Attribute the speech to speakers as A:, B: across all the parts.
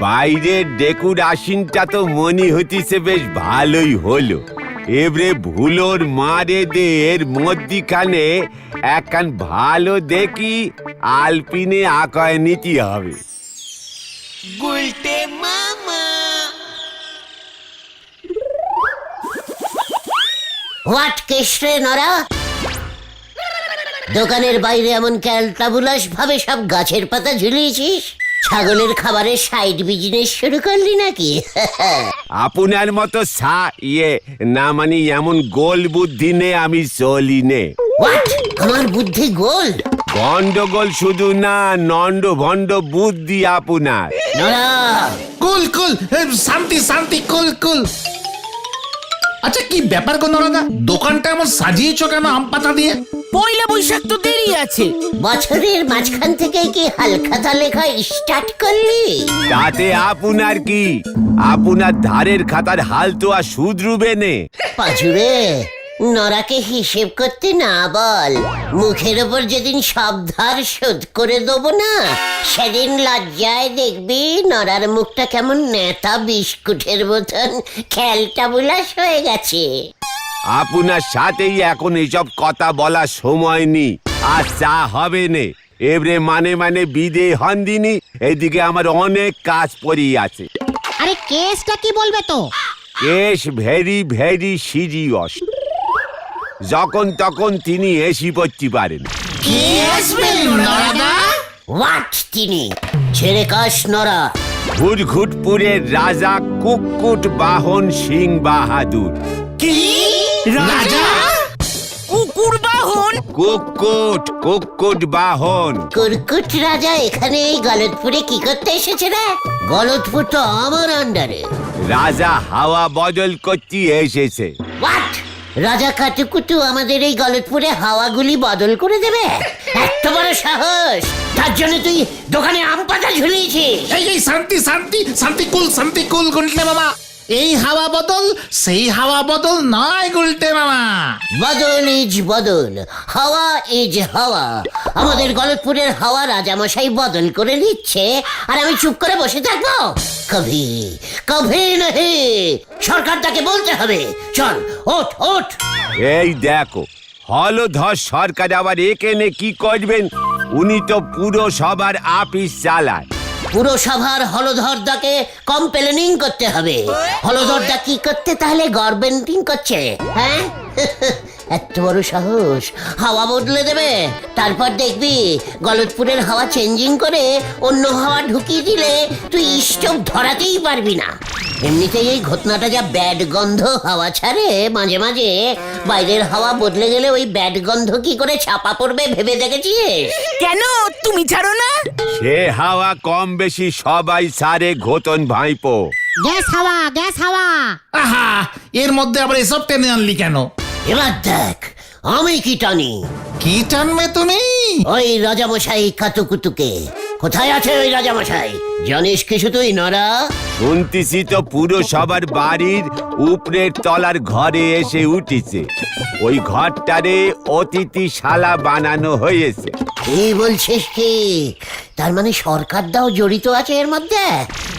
A: বাইরের ডেকোরেশনটা তো মনে হতিছে বেশ ভালোই হলো। এবারে ভুলোর মারে দে এর মধ্যিখানে একখান ভালো দেখি আলপিনে আঁকায় নিতে হবে।
B: হোয়াট কেশরে নরা, দোকানের বাইরে এমন ক্যালটাবুলাস ভাবে সব গাছের পাতা ঝুলিয়েছিস? ছাগলের খাবারের সাইড বিজনেস শুরু করলি নাকি?
A: আপনার মতো না মানে এমন গোল বুদ্ধি নে আমি চলি নে।
B: হোয়াট? আমার বুদ্ধি গোল?
A: গন্ডগোল শুধু না, নন্ড ভন্ড বুদ্ধি আপনার।
B: নরা
C: কুল কুল, শান্তি শান্তি, কুল কুল। আচ্ছা কি ব্যাপার গো নরাদা, দোকানটা এমন সাজিয়েছো কেন আম পাতা দিয়ে?
D: পয়লা বৈশাখ তো দেরি আছে।
B: বছরের মাঝখান থেকে কি হালখাতা লেখা স্টার্ট করলি?
A: তাতে আপনার কি? আপনার ধারের খাতার হাল তো আর শুধরুবে নে।
B: পাজুরে, নরাকে হিসেব করতে না বল। মুখের ওপর যেদিন সব ধার শোধ করে দেবো না, সেদিন লজ্জায় দেখবি নরার মুখটা কেমন নেতা বিস্কুটের মতন খেলটাবুলাস হয়ে গেছে।
A: আপনার সাথেই এখন এসব কথা বলার সময় নেই, আর চা হবে নে। এবারে মানে বিদে হন দিনি, এইদিকে আমার অনেক কাজ পড়ি আছে।
E: আরে কেসটা কি বলবে তো?
A: Case very very serious. যখন তখন তিনি এসি পড়তে পারেন।
B: হোয়াট তিনি? ছেড়ে কাশ নরা।
A: ঘুটঘুটপুরের রাজা কুক্কুট বাহন সিং বাহাদুর।
D: কি রাজা? কুকুর বাহন?
A: কুক্কুট বাহন।
B: কুরকুট রাজা এখানে এই গলতপুরে কি করতে এসেছে রে? গলতপুর তো আমার আন্ডারে।
A: রাজা হাওয়া বদল করতে এসেছে।
B: হোয়াট? রাজা কাটুকুটু আমাদের এই গলতপুরে হাওয়াগুলি বদল করে দেবে? এত বড় সাহস! তার জন্য তুই দোকানে আম পাতা ঝুলিয়েছিস?
C: এই শান্তি শান্তি শান্তি, কুল শান্তি কুল গুলটে মামা। এই হাওয়া বদল সেই হাওয়া বদল নয় গুলটে মামা।
B: বদল ইজ বদল, হাওয়া ইজ হাওয়া। আমাদের গলতপুরের হাওয়া রাজামশাই বদল করে দিচ্ছে, আর আমি চুপ করে বসে থাকবো? কভি কভি নহি। সরকার তাকে বলতে হবে। চল ওঠ ওঠ।
A: এই দেখো, হলধর সরকার আবার এখানে কি করবেন? উনি তো পুরসভার আপিস চালায়।
B: পুরসভার হলধরদাকে কমপ্লেনিং করতে হবে। হলধরদা কি করতে তাহলে গভর্নমেন্টিং করছে? হ্যাঁ, এত বড় সাহস! হাওয়া বদলে দেবে, তারপর দেখবি গলতপুরের হাওয়া চেঞ্জিং করে অন্য হাওয়া ঢুকিয়ে দিলে তুই স্টোভ ধরাতেই পারবি না। এমনিতেই এই ঘটনাটা যা ব্যাড গন্ধ হাওয়া ছাড়ে মাঝে মাঝে, বাইরের হাওয়া বদলে গেলে ওই ব্যাড গন্ধ কি করে ছাপা পড়বে ভেবে দেখেছিস?
D: কেন তুমি ছাড়ো না?
A: সে হাওয়া কম বেশি সবাই সারে ঘোতন ভাইপো।
E: গ্যাস হাওয়া, গ্যাস হাওয়া।
C: আহা, এর মধ্যে আবার এসব টেনে আনলি কেন?
B: এবার দেখ আমি কি টানি।
C: কি টানবে তুমি?
B: ওই রাজামশাই কাতুকুতুকে। কোথায় আছে ওই রাজামশাই? জানিস কিছু তুই নরা?
A: শুনতেছি তো পুরসভার বাড়ির উপরের তলার ঘরে এসে উঠেছে। ওই ঘরটারে অতিথিশালা বানানো হয়েছে।
B: কি বলছিস কি? তার মানে সরকারটাও জড়িত আছে এর মধ্যে?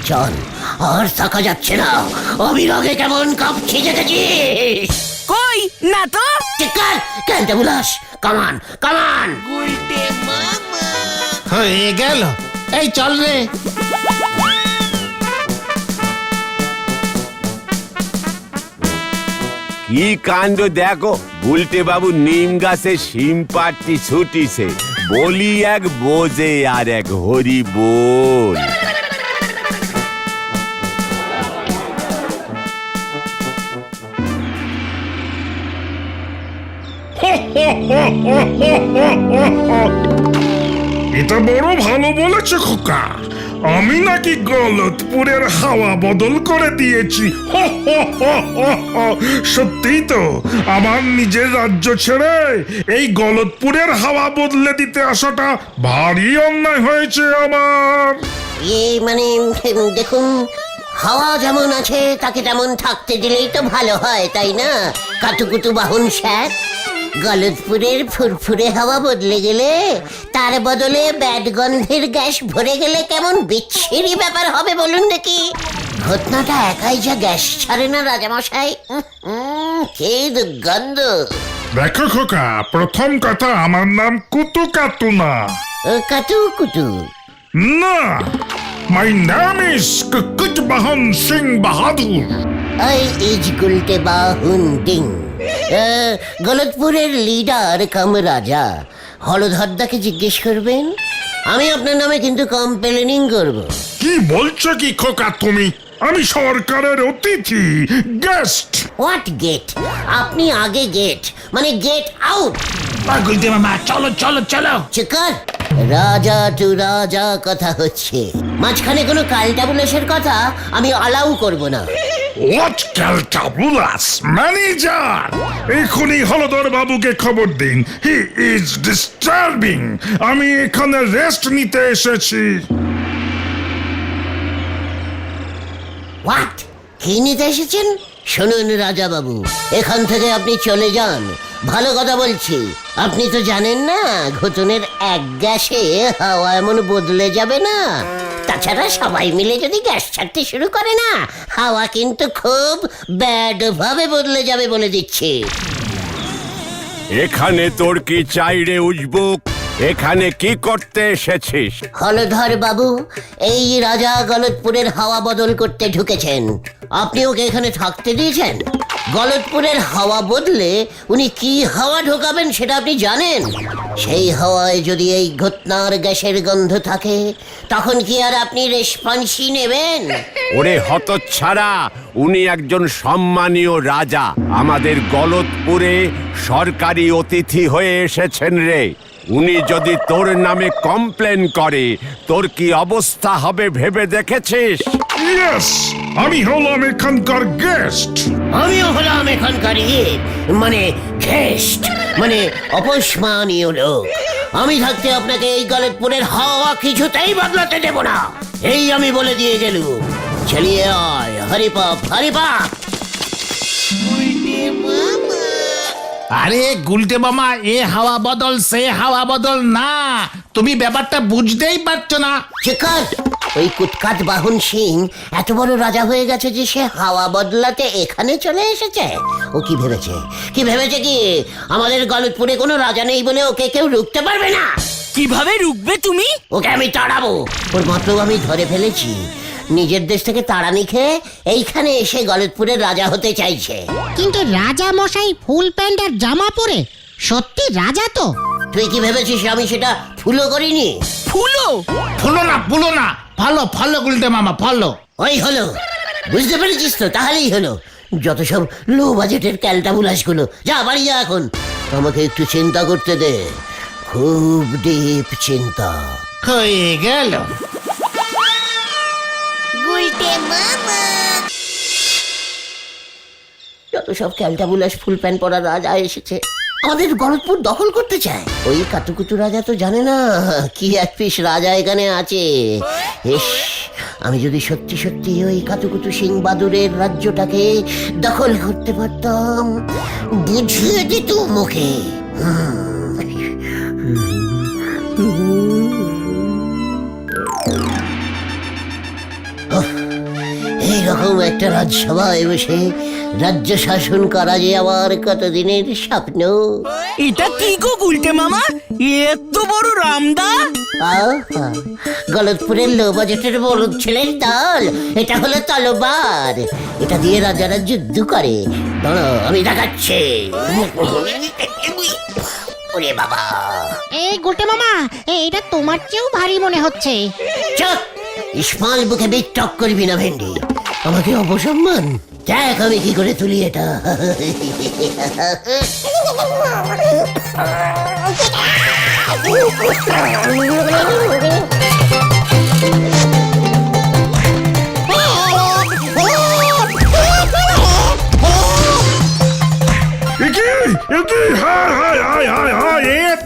B: চল, আর থাকা যাচ্ছে না। অবিরাগে কেমন কাঁপছে দেখেছিস?
D: কই না তো।
B: চিৎকার ক্যান্টাবুলাস, কামান কামান।
C: হয়ে গেল, এই চল রে।
A: কি কাণ্ড দেখো, গুলটে বাবু নিম গাছে শিম পাড়তি ছুটিছে। বলি এক বোঝে আর এক হরি বল।
F: এটা বড় ভালো বলেছে খোকা। আমি নাকি গলতপুরের হাওয়া বদল করে দিয়েছি। সত্যিই তো, আমার নিজের রাজ্য ছেড়ে এই গলতপুরের হাওয়া বদলে দিতে আসাটা ভারী অন্যায় হয়েছে আমার।
B: মানে দেখুন, হাওয়া যেমন আছে তাকে তেমন থাকতে দিলেই তো ভালো হয়, তাই না কাতুকুতু বাহন স্যার? গলতপুরের ফুরফুরে হাওয়া বদলে গেলে তার বদলে ব্যাড গন্ধের গ্যাস ভরে গেলে কেমন বিচ্ছিরি ব্যাপার হবে বলুন দেখি। ঘটনাটা একাই যা গ্যাস ছাড়ে না রাজামশাই, কি দুর্গন্ধ।
F: দেখো খোকা, প্রথম কথা আমার নাম কুতু কাতু না।
B: কাতু কুতু?
F: না, মাই নাম ইজ কুকুট বাহন সিং বাহাদুর।
B: I is Gulte বাহুন ding. গলতপুরের leader কাম রাজা হলধরদাকে জিজ্ঞেস করবেন। আমি আপনার নামে কিন্তু কমপ্লেনিং করব।
F: কি বলছো কি খোকা তুমি? আমি সরকারের অতিথি, গেস্ট।
B: What get? আপনি আগে গেট মানে গেট আউট।
C: গুলটে মামা চলো চলো চলো।
B: চিকার, রাজা টু রাজা কথা হচ্ছে, মাঝখানে কোনো কালটাবুলেশের কথা আমি অ্যালাউ করব না।
F: হোয়াট ক্যালটাবুলাস? ম্যানেজার, এখনই হলদর বাবুকে খবর দিন। He is disturbing. আমি এখানে রেস্ট নিতে এসেছি।
B: হোয়াট? কি নিতে এসেছেন? শুনুন রাজা বাবু, এখান থেকে আপনি চলে যান। ভালো কথা বলছি, আপনি তো জানেন না ঘটনের এক গ্যাসে হাওয়া এমন বদলে যাবে না। তাছাড়া সবাই মিলে যদি গ্যাস ছাড়তে শুরু করে না, হাওয়া কিন্তু খুব ব্যাড ভাবে বদলে যাবে বলে দিচ্ছি।
A: এখানে তোর কি চাই রে উজবুক? এখানে কি করতে এসেছিস?
B: হলধর বাবু এই রাজা গলতপুরের হাওয়া বদল করতে ঢুকেছেন, আপনি ওকে এখানে থাকতে দিয়েছেন? গলতপুরের হাওয়া বদলে উনি কি হাওয়া ঢোকাবেন সেটা আপনি জানেন? সেই হাওয়ায় যদি এই ঘটনার গ্যাসের গন্ধ থাকে, তখন কি আর আপনি রেসপন্সি নেবেন?
A: ওরে হতচ্ছাড়া, উনি একজন সম্মানীয় রাজা, আমাদের গলতপুরে সরকারি অতিথি হয়ে এসেছেন রে। উনি যদি তোর নামে কমপ্লেন করে, তোর কি অবস্থা হবে ভেবে দেখেছিস?
F: ইয়েস, আমি হলাম এখানকার গেস্ট।
B: আমিও হলাম এখানকার মানে গেস্ট, মানে অপসমানীয় লোক। আমি থাকতে আপনাকে এই গলতপুরের হাওয়া কিছুতেই বদলাতে দেব না, এই আমি বলে দিয়ে গেলুম। চলিয়ে আয়, হরিপাপ হরিপাপ।
C: আরে গুলটে মামা, এ হাওয়া বদল সে হাওয়া বদল না, তুমি ব্যাপারটা বুঝতেই পারছো না।
B: চিকার, ওই কুৎকাত বাহন সিং এত বড় রাজা হয়ে গেছে যে সে হাওয়া বদলাতে এখানে চলে এসেছে। ও কি ভেবেছে কি আমাদের গলতপুরে কোনো রাজা নেই বলে ওকে কেউ রুখতে পারবে না?
D: কিভাবে রুখবে তুমি?
B: ওকে আমি তাড়াবো, ওর মতলব আমি ধরে ফেলেছি। নিজের দেশ থেকে তাড়ানি খেয়ে এইখানে এসে গলতপুরের রাজা হতে চাইছে।
E: কিন্তু রাজা মশাই ফুল প্যান্ট আর জামা পরে সত্যি রাজা তো?
B: তুই কি ভেবেছিস আমি সেটা ফুলো করিনি?
D: ফুলো?
C: ফুলো না, ফলো ফলো গুলটে মামা ফলো।
B: ওই হলো, বুঝতে পেরেছিস তো? তাহলেই হলো। যত সব লো বাজেটের ক্যালটাবুলাস গুলো, যা বাড়ি যা এখন। আমাকে একটু চিন্তা করতে দে, খুব ডিপ চিন্তা।
C: হয়ে গেল।
B: যত সব ক্যালটাবুলাস ফুল প্যান্ট পরা রাজা এসেছে, আমাদের গলতপুর দখল করতে চায়। ওই কাতুকুতু রাজা তো জানে না কি এক পিস রাজা এখানে আছে। ইস, আমি যদি সত্যি সত্যি ওই কাতুকুতু সিং বাদুরের রাজ্যটাকে দখল করতে পারতাম, বুঝিয়ে দিত মুখে। এইরকম একটা রাজসভায় বসে রাজ্য শাসন করা যে আমার কতদিনের স্বপ্ন।
D: এটা কি গো গুলটে মামা, এত বড় রামদা?
B: আহা, গলতপুরের লো বাজেটের বড় ছেলের দল, এটা হলো তলোয়ার। এটা দিয়ে রাজারা যুদ্ধ করে। দাঁড়া, আমি দেখাচ্ছি। ওরে বাবা!
E: এই গুলটে মামা, এটা তোমার চেয়েও ভারী মনে হচ্ছে।
B: চুপ! ইসমাল বুকে বিটক করবি না ভেন্ডি, আমাকে অপসম্মান। দেখ আমি কি করে তুলি এটা।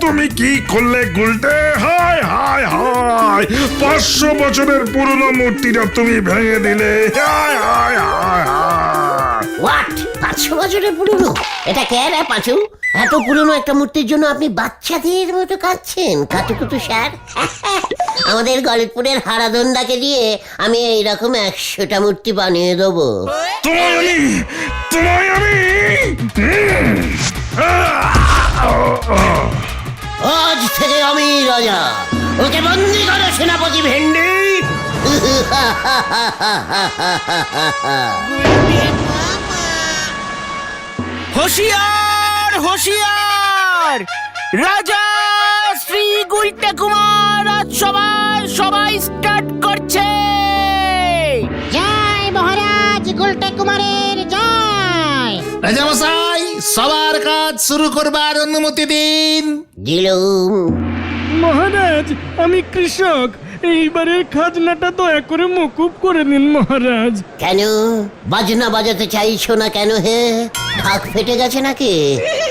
F: তুমি কি করলে গুলটে? হায় হায় হায়, 500 বছরের পুরনো মূর্তিটা তুমি ভেঙে দিলে। হায়
B: 500 বছরের পুরনো। এটা কে রে পাঁচু? এত পুরনো একটা মূর্তির জন্য আপনি বাচ্চাদের মতো কাঁদছেন কাতুকুতু স্যার? আমাদের গলতপুরের হারাধনদাকে দিয়ে আমি এইরকম 100টা মূর্তি বানিয়ে দেবো।
F: তোমায় আমি
B: আজ থেকে আমি রাজা, ওকে বন্দি করো সেনাপতি ভেন্ডি।
D: হুঁশিয়ার হুঁশিয়ার, রাজা শ্রী গুলটে কুমার আজ সবাই স্টার্ট করছে।
E: জয় মহারাজ গুলটে কুমারের জয়।
C: রাজামশাই, সবার কাজ শুরু করবার অনুমতি দিন।
B: দিলুম।
G: মহারাজ, আমি কৃষক, এইবারের খাজনাটা দয়া করে মকুব করে দিন মহারাজ।
B: কেন বাজনা বাজাতে চাইছো না কেন হে? ঢাক ফেটে গেছে নাকি?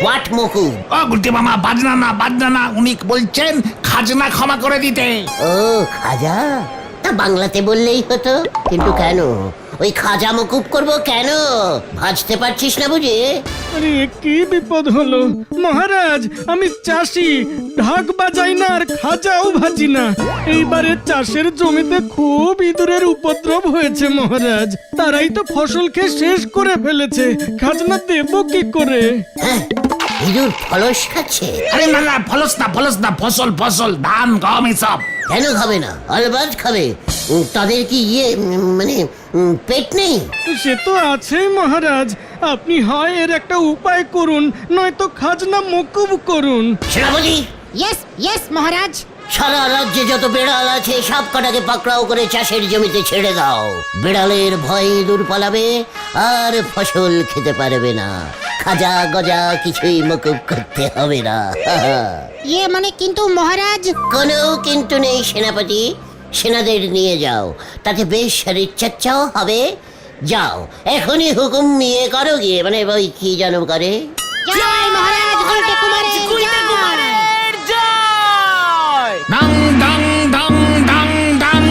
B: হোয়াট মকু?
C: ও গুলটে মামা, বাজনা না, উনি বলছেন খাজনা ক্ষমা করে দিতে।
B: ও খাজা? তা বাংলাতে বললেই হতো। কিন্তু কেন ওই খাজা মকুব করব কেন? ভাজতে পারছিস না বুঝি?
G: আরে কি বিপদ হলো মহারাজ, আমি চাষি, ঢাক বাজাই না আর খাজাও ভাজি না। এইবারে চাষের জমিতে খুব ইঁদুরের উপদ্রব হয়েছে মহারাজ, তারাই তো ফসল খেয়ে শেষ করে ফেলেছে, খাজনা দেবো কি করে?
B: হ্যাঁ, ইঁদুর ফলস খাচ্ছে।
C: আরে না, ফলস না, ফসল, ধান গম এসব।
B: কেন খাবে না? আলবাজ খাবে। তাদের কি মানে পেট নেই?
G: সে তো আছেই মহারাজ, আপনি হয় এর একটা উপায় করুন, নয়তো খাজনা মকুব করুন।
B: সেনাপতি,
E: ইয়েস ইয়েস মহারাজ।
B: সারা রাজ্যে যত বেড়াল আছে সব কটাকে পাকড়াও করে চাষের জমিতে ছেড়ে দাও। বেড়ালের ভয়ে ইঁদুর পালাবে আর ফসল খেতে পারবে না। খাজা গজা কিছুই মকুব করতে হবে না।
E: মানে কিন্তু মহারাজ।
B: কোনো কিন্তু নেই সেনাপতি, সেনাদের নিয়ে যাও, তাতে বেশ শরীর চর্চাও হবে। যাও এখনই হুকুম নিয়ে করো গিয়ে, মানে ওই কি যেন করে।
E: জয় মহারাজ গুলটে কুমারের জয়।
D: জয়।
C: ডাং ডাং ডাং ডাং ডাং।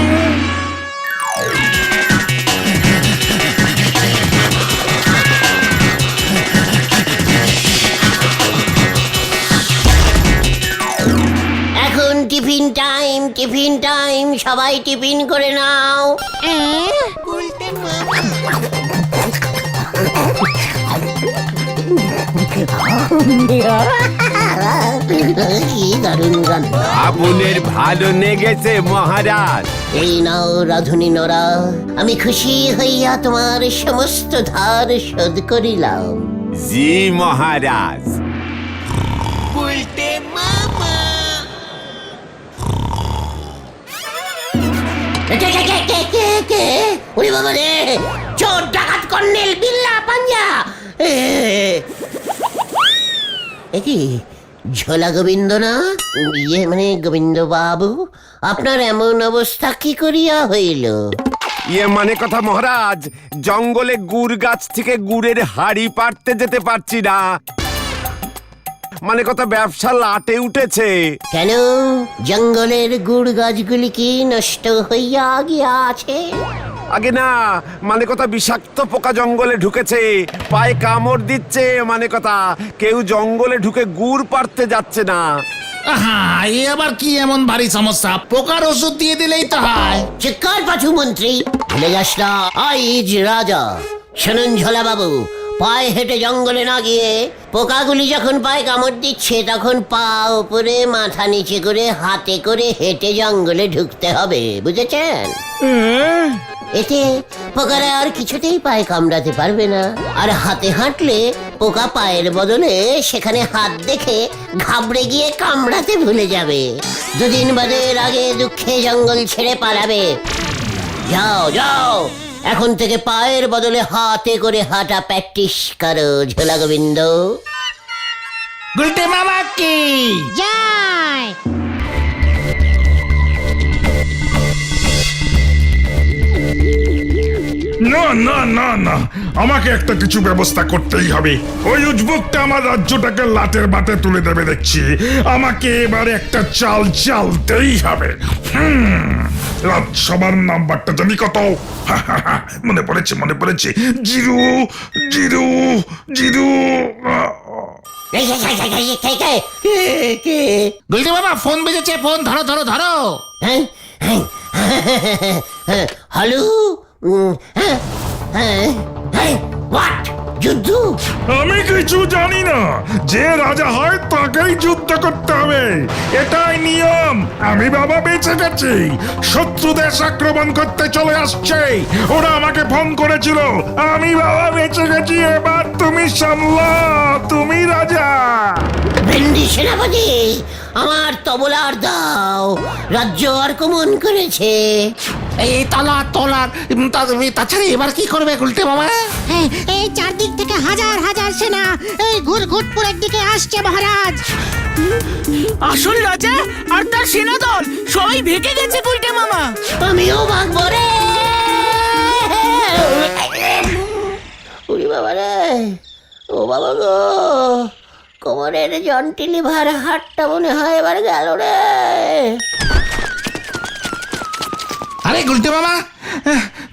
B: এখন টিফিন টাইম, সবাই টিফিন করে নাও। কি দারুণ গান।
A: আপনার ভালো লেগেছে মহারাজ?
B: এই নাও রাধুনী নরা, আমি খুশি হইয়া তোমার সমস্ত ধার শোধ করিলাম।
A: জি মহারাজ।
B: কে? ওরে বাবা রে, চোর ডাকাত কর্নেল বিল্লা পাঞ্জা। কি ঝোলা গোবিন্দ না? মানে গোবিন্দ বাবু, আপনার এমন অবস্থা কি করিয়া হইল?
A: মানে কথা মহারাজ, জঙ্গলে গুড় গাছ থেকে গুড়ের হাড়ি পাড়তে যেতে পারছি না। মানে কথা ব্যবসা লাটে উঠেছে।
B: কেন জঙ্গলের গুড় গাছগুলি কি নষ্ট হইয়া গিয়াছে?
A: আগে না, মানে কথা বিষাক্ত পোকা জঙ্গলে ঢুকেছে, পায়ে কামড় দিচ্ছে। মানে কথা কেউ জঙ্গলে ঢুকে গুড় পাড়তে যাচ্ছে না।
C: আহা, এ আবার কি এমন ভারী সমস্যা? পোকার ওষুধ দিয়ে দিলেই তো হয়।
B: চিৎকার পাছু মন্ত্রী, ভুলে যাস না আইজ রাজা। শোনুন ঝোলা বাবু, পায়ে হেঁটে জঙ্গলে না গিয়ে পোকাগুলি যখন পায়ে কামড় দিচ্ছে তখন পা উপরে মাথা নিচে করে হাতে করে হেঁটে জঙ্গলে ঢুকতে হবে, বুঝেছেন? এতে পোকারা আর কিছুতেই পায়ে কামড়াতে পারবে না। আর হাতে হাঁটলে পোকা পায়ের বদলে সেখানে হাত দেখে ঘাবড়ে গিয়ে কামড়াতে ভুলে যাবে। দুদিন বাদে আগে দুঃখে জঙ্গল ছেড়ে পালাবে। যাও, এখন থেকে পায়ের বদলে হাতে করে হাঁটা প্র্যাকটিস করো ঝোলা গোবিন্দ।
C: গুলটে মামা কি
E: জয়।
F: না, আমাকে একটা কিছু ব্যবস্থা করতেই হবে। ওই উজবুকটা আমার রাজ্যটাকে লাটের বাটে তুলে দেবে দেখছি। আমাকে এবারে একটা চাল চালতেই হবে। রাজসভার নাম্বারটা জানি কত? মনে পড়েছে 0
B: এই, কে?
C: গুলটে মামা ফোন বেজেছে, ফোন ধরো ধরো ধরো।
B: হ্যাঁ? হ্যালো? হোয়াট? যুদ্ধ?
F: আমি কিছু জানি না। যে রাজা হয় তাকেই যুদ্ধ করতে হবে, এটাই নিয়ম। আমি বাবা বেঁচে গেছি, শত্রু দেশ আক্রমণ করতে চলে আসছে, ওরা আমাকে ফোন করেছিল। আমি বাবা বেঁচে গেছি, এবার তুমি সামলাও, তুমি রাজা।
B: ভেন্ডি সেনাপতি, আমার তবলার দাও, রাজ্য আক্রমণ করেছে।
C: এই তলার তাছাড়া এবার কি করবে গুলটে মামা?
E: এই চারদিক থেকে হাজার হাজার সেনা এই ঘুরঘুটপুরের দিকে আসছে মহারাজ।
D: আসল রাজা আর তার সেনা দল সবাই ভেগে গেছে গুলটে মামা।
B: আমিও ভাগবো রে। উড়ি বাবা রে, ও বাবা গো, কোমরের জন্টি লিভার হাটটা মনে হয় এবার গেল রে।
C: আরে গুলটে মামা,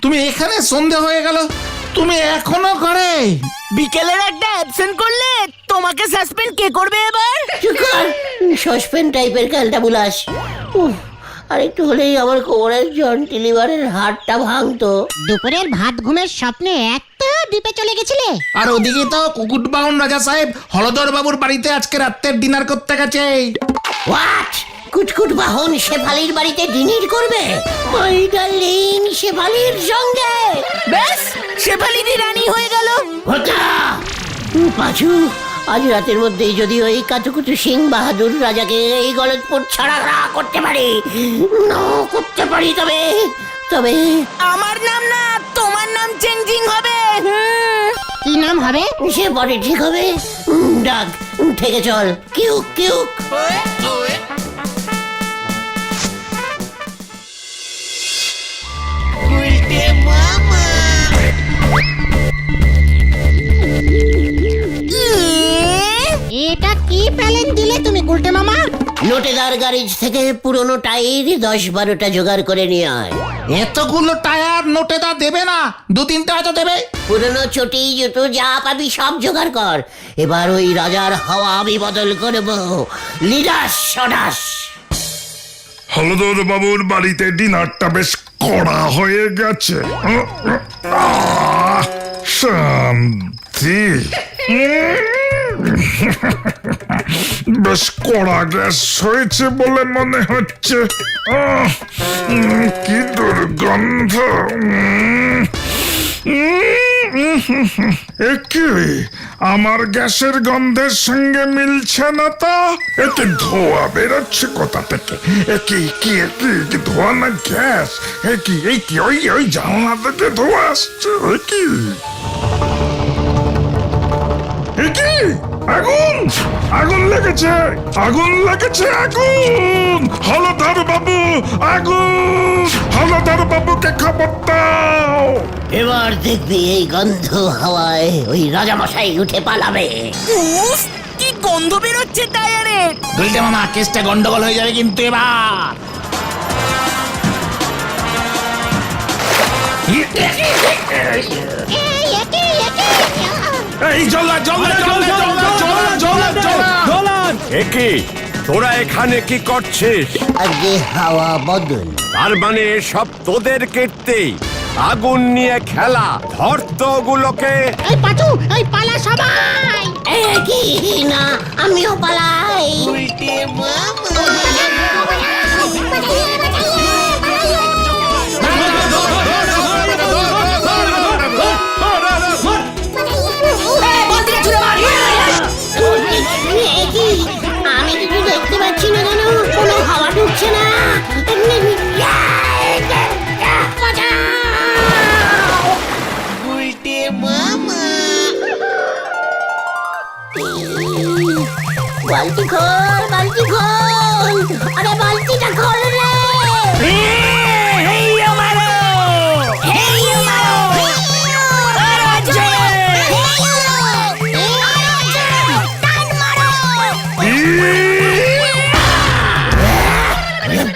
C: তুমি এখানে? সন্ধে হয়ে গেল, তুমি এখনো করে?
D: বিকেলের একটা অ্যাবসেন্ট করলে তোমাকে সাসপেন্ড কে করবে এবার?
B: চুকার সসপেন টাইপের খেলটা বুলাস। আর একটু হলেই আমার কোমরের জন্টি লিভারের হাটটা ভাঙতো।
E: দুপুরের ভাত ঘুমের স্বপ্নে একটা দ্বীপে চলে গেছিলে।
C: আর ওদিকে তো কুকুট বাউন রাজা সাহেব হলদর বাবুর বাড়িতে আজকে রাত্রের ডিনার করতে গেছে।
B: হোয়াট? কুটকুট বাহন শেফালির বাড়িতে ডিনার করবে? মাই ডার্লিং শেফালির সঙ্গে?
D: ব্যাস শেফালিদি রানী হয়ে গেল।
B: ওটা পাঁচু, আজ রাতের মধ্যেই যদি ওই কাতুকুতু সিং বাহাদুর রাজাকে এই গলতপুর ছাড়া করতে পারি, তবে
D: আমার নাম না, তোমার নাম চেঞ্জিং হবে।
E: কি নাম হবে?
B: সে পরে ঠিক হবে। ডাক থেকে চল, কিউক কিউক।
E: এটা কি প্যালেন দিলে তুমি গুলটে মামা?
B: নোটেদার গ্যারেজ থেকে পুরনো টাইর 10-12টা জোগাড় করে নিয়ে আয়।
C: এতগুলো টায়ার নোটেদা দেবে না, 2-3টা হয়তো দেবে।
B: পুরনো চটি জুতো যা পাবি সব জোগাড় কর। এবার ওই রাজার হাওয়া আমি বদল করবো। লিডাস সদাস।
F: হলদর বাবুর বাড়িতে ডিনারটা বেশ কড়া হয়ে গেছে। শান্তি। বেশ কড়া গ্যাস হয়েছে বলে মনে হচ্ছে। কি দুর্গন্ধ। একে আমার গ্যাসের গন্ধের সঙ্গে মিলছে না তো। একে ধোয়া বেরোচ্ছে কোথা থেকে? কি ধোয়া না গ্যাস? কি ওই জানলা থেকে ধোয়া আসছে? কি আগুন লেগেছে, আগুন! হলধর বাবু, আগুন! হলধর বাবুকে খবর দাও।
B: এবার দেখবি এই গন্ধ হাওয়ায় ওই রাজামশাই উঠে পালাবে।
D: উফ, কি গন্ধ বেরোচ্ছে টায়ারের।
C: গুলটে মামা, কেসটা গন্ডগোল হয়ে যাবে কিন্তু এবার।
F: এই জল্লা
A: একে তোরা এখানে কি করছিস?
B: আগে হাওয়া বদল।
A: তার মানে সব তোদের কীর্তি? আগুন নিয়ে খেলা, ধর তো ওগুলোকে।
E: এই পাচু, এই পালা সবাই।
B: কি না, আমিও পালাই। আমি কিছু দেখতে পাচ্ছি না কেন? কোনো হাওয়া ঢুকছে না। বালতি খোল, আরে বালতিটা খোল রে।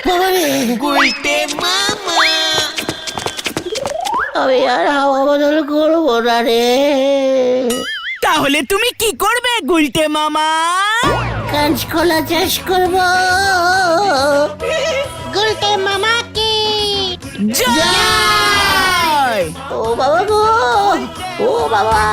B: বাবারে,
D: গুলটে মামা।
B: ফসল করবো না রে।
D: তাহলে তুমি কি করবে গুলটে মামা?
B: কাঁচকলা চাষ করবো।
E: গুলটে মামাকে
D: জয়!
B: ও বাবা গো, ও বাবা।